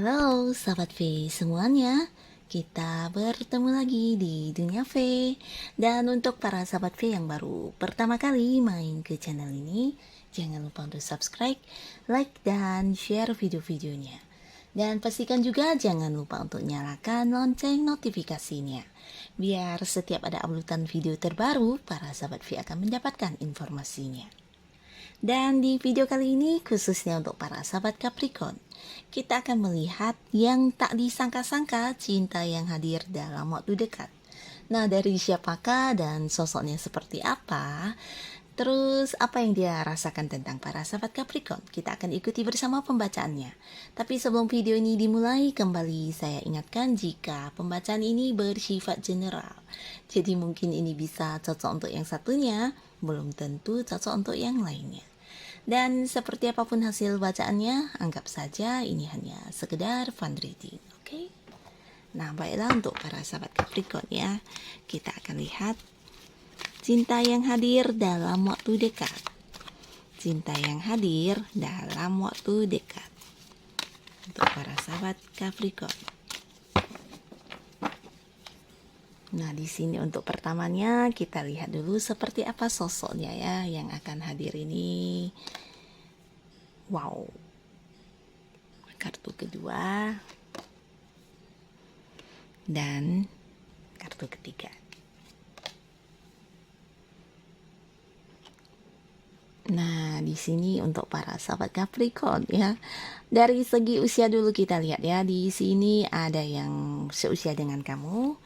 Halo sahabat V semuanya, kita bertemu lagi di Dunia V. Dan untuk para sahabat V yang baru pertama kali main ke channel ini, jangan lupa untuk subscribe, like, dan share video-videonya. Dan pastikan juga jangan lupa untuk nyalakan lonceng notifikasinya, biar setiap ada uploadan video terbaru, para sahabat V akan mendapatkan informasinya. Dan di video kali ini khususnya untuk para sahabat Capricorn, kita akan melihat yang tak disangka-sangka cinta yang hadir dalam waktu dekat. Nah, dari siapakah dan sosoknya seperti apa? Terus apa yang dia rasakan tentang para sahabat Capricorn? Kita akan ikuti bersama pembacaannya. Tapi sebelum video ini dimulai, kembali saya ingatkan jika pembacaan ini bersifat general. Jadi mungkin ini bisa cocok untuk yang satunya, belum tentu cocok untuk yang lainnya. Dan seperti apapun hasil bacaannya, anggap saja ini hanya sekedar fun reading, oke? Nah, baiklah untuk para sahabat Capricorn ya, kita akan lihat cinta yang hadir dalam waktu dekat. Cinta yang hadir dalam waktu dekat untuk para sahabat Capricorn. Nah, di sini untuk pertamanya kita lihat dulu seperti apa sosoknya ya yang akan hadir ini. Wow. Kartu kedua dan kartu ketiga. Nah, di sini untuk para sahabat Capricorn ya. Dari segi usia dulu kita lihat ya. Di sini ada yang seusia dengan kamu,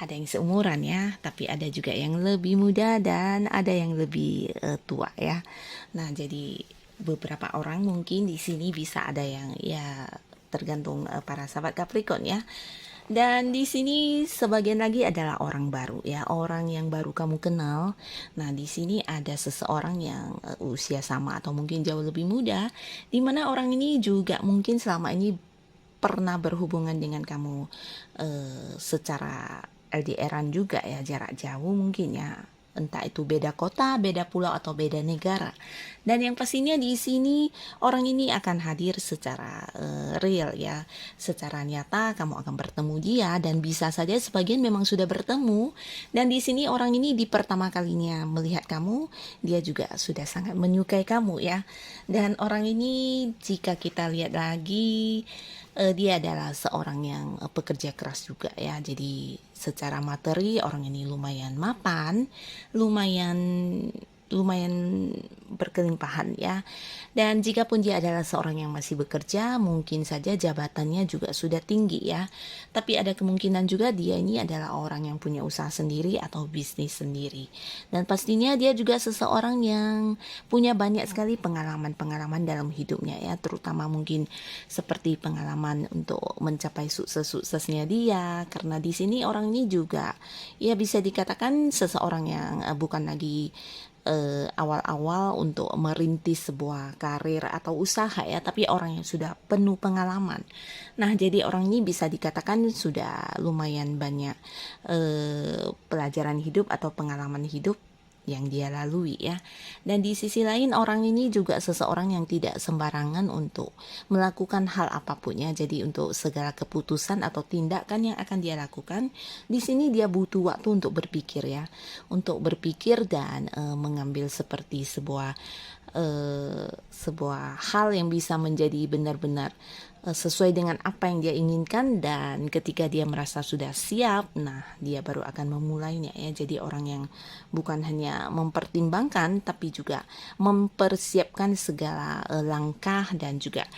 ada yang seumuran ya, tapi ada juga yang lebih muda dan ada yang lebih tua ya. Nah, jadi beberapa orang mungkin di sini bisa ada yang ya tergantung para sahabat Capricorn ya. Dan di sini sebagian lagi adalah orang baru ya, orang yang baru kamu kenal. Nah, di sini ada seseorang yang usia sama atau mungkin jauh lebih muda, di mana orang ini juga mungkin selama ini pernah berhubungan dengan kamu secara LDR-an juga ya, jarak jauh mungkin ya. Entah itu beda kota, beda pulau atau beda negara. Dan yang pastinya di sini orang ini akan hadir secara real ya, secara nyata kamu akan bertemu dia dan bisa saja sebagian memang sudah bertemu. Dan di sini orang ini di pertama kalinya melihat kamu, dia juga sudah sangat menyukai kamu ya. Dan orang ini jika kita lihat lagi dia adalah seorang yang pekerja keras juga ya. Jadi secara materi orang ini lumayan mapan, lumayan berkelimpahan ya. Dan jika pun dia adalah seorang yang masih bekerja, mungkin saja jabatannya juga sudah tinggi ya. Tapi ada kemungkinan juga dia ini adalah orang yang punya usaha sendiri atau bisnis sendiri. Dan pastinya dia juga seseorang yang punya banyak sekali pengalaman-pengalaman dalam hidupnya ya, terutama mungkin seperti pengalaman untuk mencapai sukses-suksesnya dia. Karena di sini orang ini juga ya bisa dikatakan seseorang yang bukan lagi awal-awal untuk merintis sebuah karir atau usaha ya, tapi orang yang sudah penuh pengalaman. Nah, jadi orang ini bisa dikatakan sudah lumayan banyak pelajaran hidup atau pengalaman hidup yang dia lalui ya. Dan di sisi lain orang ini juga seseorang yang tidak sembarangan untuk melakukan hal apapun ya. Jadi untuk segala keputusan atau tindakan yang akan dia lakukan, di sini dia butuh waktu untuk berpikir ya. Untuk berpikir dan mengambil seperti sebuah hal yang bisa menjadi benar-benar sesuai dengan apa yang dia inginkan, dan ketika dia merasa sudah siap, nah dia baru akan memulainya ya. Jadi orang yang bukan hanya mempertimbangkan tapi juga mempersiapkan segala langkah dan juga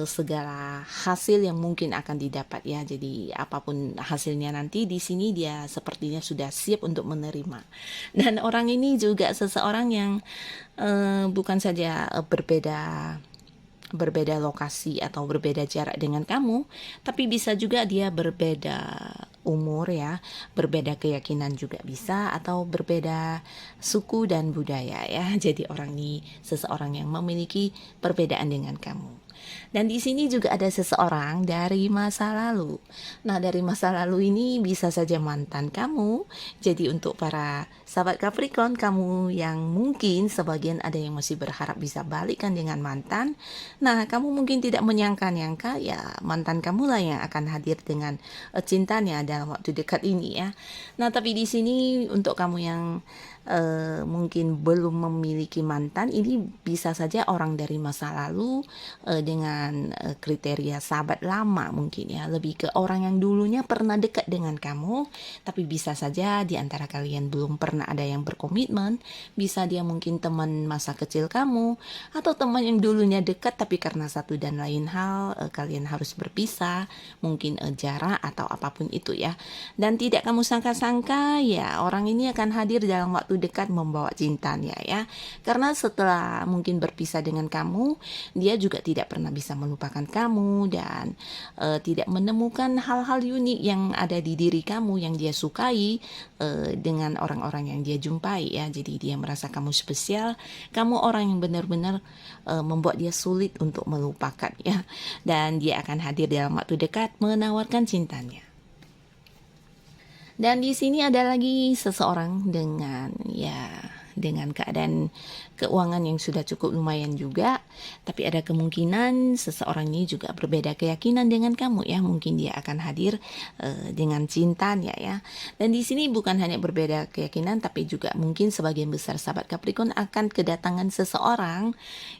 segala hasil yang mungkin akan didapat ya. Jadi apapun hasilnya nanti, di sini dia sepertinya sudah siap untuk menerima. Dan orang ini juga seseorang yang bukan saja berbeda lokasi atau berbeda jarak dengan kamu, tapi bisa juga dia berbeda umur ya, berbeda keyakinan juga bisa, atau berbeda suku dan budaya ya. Jadi orang ini seseorang yang memiliki perbedaan dengan kamu. Dan di sini juga ada seseorang dari masa lalu. Nah, dari masa lalu ini bisa saja mantan kamu. Jadi untuk para sahabat Capricorn, kamu yang mungkin sebagian ada yang masih berharap bisa balikan dengan mantan. Nah, kamu mungkin tidak menyangka-nyangka ya mantan kamu lah yang akan hadir dengan cintanya dalam waktu dekat ini ya. Nah, tapi di sini untuk kamu yang mungkin belum memiliki mantan, ini bisa saja orang dari masa lalu dengan kriteria sahabat lama mungkin ya, lebih ke orang yang dulunya pernah dekat dengan kamu, tapi bisa saja di antara kalian belum pernah ada yang berkomitmen. Bisa dia mungkin teman masa kecil kamu, atau teman yang dulunya dekat tapi karena satu dan lain hal kalian harus berpisah, mungkin jarak atau apapun itu ya. Dan tidak kamu sangka-sangka ya orang ini akan hadir dalam waktu dekat membawa cintanya ya. Karena setelah mungkin berpisah dengan kamu, dia juga tidak pernah bisa melupakan kamu dan tidak menemukan hal-hal unik yang ada di diri kamu yang dia sukai dengan orang-orang yang dia jumpai ya. Jadi dia merasa kamu spesial, kamu orang yang benar-benar membuat dia sulit untuk melupakan ya. Dan dia akan hadir dalam waktu dekat menawarkan cintanya. Dan di sini ada lagi seseorang dengan keadaan keuangan yang sudah cukup lumayan juga, tapi ada kemungkinan seseorang ini juga berbeda keyakinan dengan kamu ya. Mungkin dia akan hadir dengan cintanya ya. Dan di sini bukan hanya berbeda keyakinan, tapi juga mungkin sebagian besar sahabat Capricorn akan kedatangan seseorang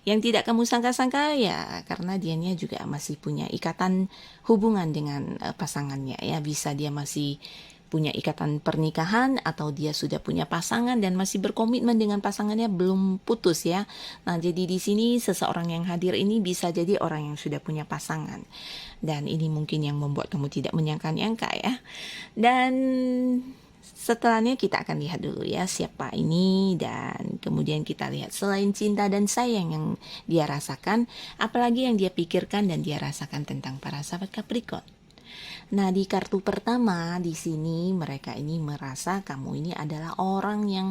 yang tidak kamu sangka-sangka ya, karena dianya juga masih punya ikatan hubungan dengan pasangannya ya. Bisa dia masih punya ikatan pernikahan atau dia sudah punya pasangan dan masih berkomitmen dengan pasangannya, belum putus ya. Nah, jadi di sini seseorang yang hadir ini bisa jadi orang yang sudah punya pasangan. Dan ini mungkin yang membuat kamu tidak menyangka-nyangka ya. Dan setelahnya kita akan lihat dulu ya siapa ini, dan kemudian kita lihat selain cinta dan sayang yang dia rasakan, apalagi yang dia pikirkan dan dia rasakan tentang para sahabat Capricorn. Nah, di kartu pertama di sini mereka ini merasa kamu ini adalah orang yang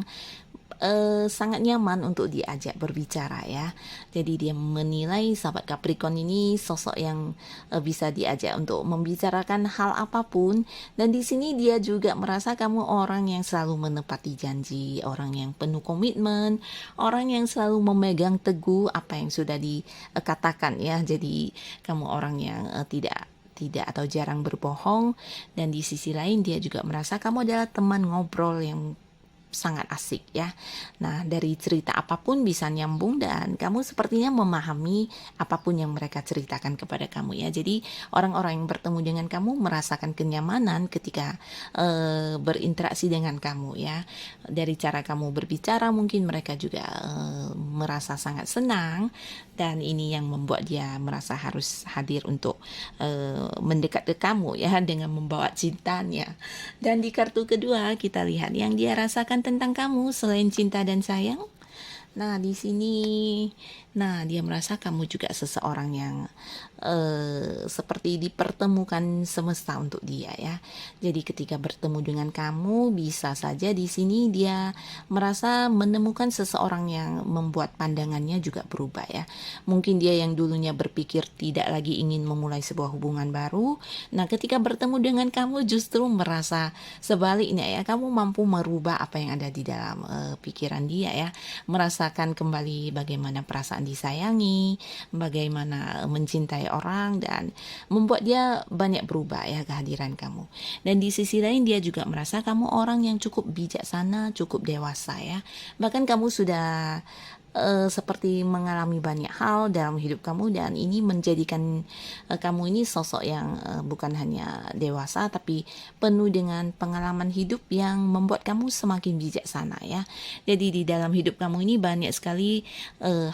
sangat nyaman untuk diajak berbicara ya. Jadi dia menilai sahabat Capricorn ini sosok yang bisa diajak untuk membicarakan hal apapun, dan di sini dia juga merasa kamu orang yang selalu menepati janji, orang yang penuh komitmen, orang yang selalu memegang teguh apa yang sudah dikatakan ya. Jadi kamu orang yang tidak atau jarang berbohong, dan di sisi lain dia juga merasa kamu adalah teman ngobrol yang sangat asik ya. Nah, dari cerita apapun bisa nyambung dan kamu sepertinya memahami apapun yang mereka ceritakan kepada kamu ya. Jadi orang-orang yang bertemu dengan kamu merasakan kenyamanan ketika berinteraksi dengan kamu ya. Dari cara kamu berbicara mungkin mereka juga merasa sangat senang, dan ini yang membuat dia merasa harus hadir untuk mendekat ke kamu ya dengan membawa cintanya. Dan di kartu kedua kita lihat yang dia rasakan tentang kamu selain cinta dan sayang. Nah, di sini dia merasa kamu juga seseorang yang seperti dipertemukan semesta untuk dia ya. Jadi ketika bertemu dengan kamu bisa saja di sini dia merasa menemukan seseorang yang membuat pandangannya juga berubah ya. Mungkin dia yang dulunya berpikir tidak lagi ingin memulai sebuah hubungan baru. Nah, ketika bertemu dengan kamu justru merasa sebaliknya ya. Kamu mampu merubah apa yang ada di dalam pikiran dia ya. Merasakan kembali bagaimana perasaan disayangi, bagaimana mencintai orang, dan membuat dia banyak berubah ya kehadiran kamu. Dan di sisi lain dia juga merasa kamu orang yang cukup bijaksana, cukup dewasa ya. Bahkan kamu sudah seperti mengalami banyak hal dalam hidup kamu, dan ini menjadikan kamu ini sosok yang bukan hanya dewasa tapi penuh dengan pengalaman hidup yang membuat kamu semakin bijaksana ya. Jadi di dalam hidup kamu ini banyak sekali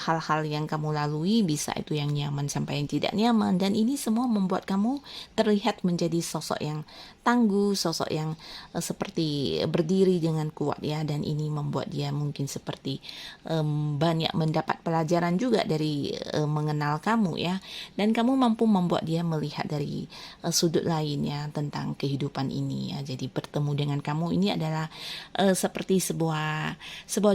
hal-hal yang kamu lalui, bisa itu yang nyaman sampai yang tidak nyaman, dan ini semua membuat kamu terlihat menjadi sosok yang tangguh, sosok yang seperti berdiri dengan kuat ya, dan ini membuat dia mungkin seperti banyak mendapat pelajaran juga dari mengenal kamu ya, dan kamu mampu membuat dia melihat dari sudut lainnya tentang kehidupan ini ya. Jadi bertemu dengan kamu ini adalah seperti sebuah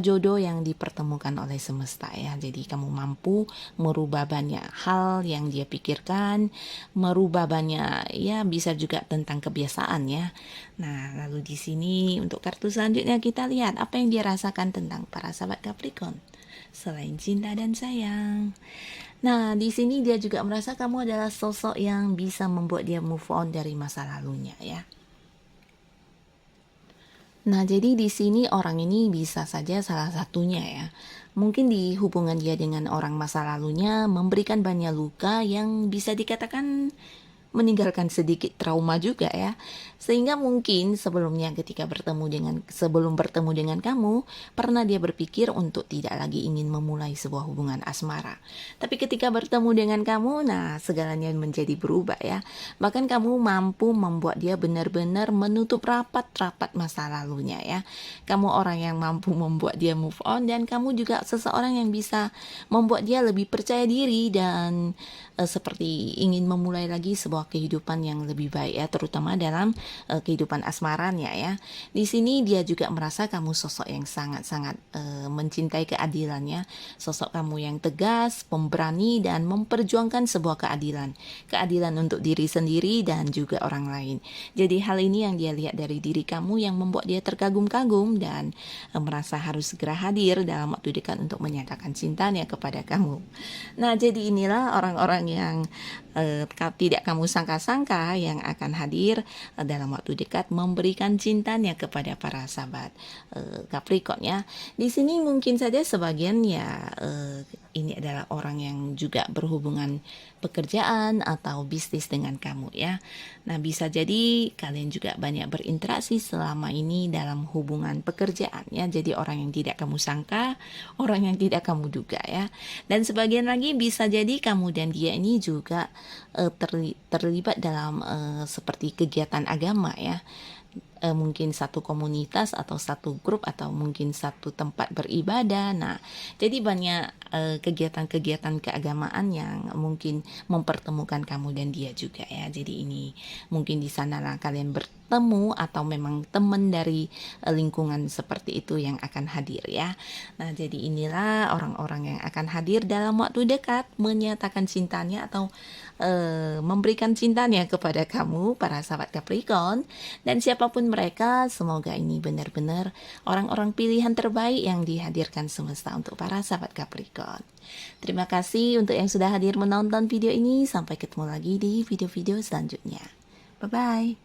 jodoh yang dipertemukan oleh semesta ya. Jadi kamu mampu merubah banyak hal yang dia pikirkan, merubah banyak ya, bisa juga tentang kebiasaan ya. Nah, lalu di sini untuk kartu selanjutnya kita lihat apa yang dia rasakan tentang para sahabat Capricorn selain cinta dan sayang. Nah, di sini dia juga merasa kamu adalah sosok yang bisa membuat dia move on dari masa lalunya ya. Nah, jadi di sini orang ini bisa saja salah satunya ya. Mungkin di hubungan dia dengan orang masa lalunya memberikan banyak luka yang bisa dikatakan meninggalkan sedikit trauma juga ya. Sehingga mungkin sebelum bertemu dengan kamu, pernah dia berpikir untuk tidak lagi ingin memulai sebuah hubungan asmara. Tapi ketika bertemu dengan kamu, nah segalanya menjadi berubah ya. Bahkan kamu mampu membuat dia benar-benar menutup rapat-rapat masa lalunya ya. Kamu orang yang mampu membuat dia move on, dan kamu juga seseorang yang bisa membuat dia lebih percaya diri dan seperti ingin memulai lagi sebuah kehidupan yang lebih baik ya, terutama dalam kehidupan asmaranya ya. Di sini dia juga merasa kamu sosok yang sangat-sangat mencintai keadilannya, sosok kamu yang tegas, pemberani, dan memperjuangkan sebuah keadilan untuk diri sendiri dan juga orang lain. Jadi hal ini yang dia lihat dari diri kamu yang membuat dia terkagum-kagum dan merasa harus segera hadir dalam waktu dekat untuk menyatakan cintanya kepada kamu. Nah, jadi inilah orang-orang yang tidak kamu sangka-sangka yang akan hadir dalam waktu dekat memberikan cintanya kepada para sahabat Capricorn ya. Di sini mungkin saja sebagian ya ini adalah orang yang juga berhubungan pekerjaan atau bisnis dengan kamu ya. Nah, bisa jadi kalian juga banyak berinteraksi selama ini dalam hubungan pekerjaan ya. Jadi orang yang tidak kamu sangka, orang yang tidak kamu duga ya. Dan sebagian lagi bisa jadi kamu dan dia ini juga terlibat dalam seperti kegiatan agama ya. Mungkin satu komunitas atau satu grup atau mungkin satu tempat beribadah. Nah, jadi banyak kegiatan-kegiatan keagamaan yang mungkin mempertemukan kamu dan dia juga ya. Jadi ini mungkin di sanalah kalian bertemu atau memang teman dari lingkungan seperti itu yang akan hadir ya. Nah, jadi inilah orang-orang yang akan hadir dalam waktu dekat menyatakan cintanya atau memberikan cintanya kepada kamu para sahabat Capricorn. Dan siapapun mereka, semoga ini benar-benar orang-orang pilihan terbaik yang dihadirkan semesta untuk para sahabat Capricorn. Terima kasih untuk yang sudah hadir menonton video ini. Sampai ketemu lagi di video-video selanjutnya. Bye-bye.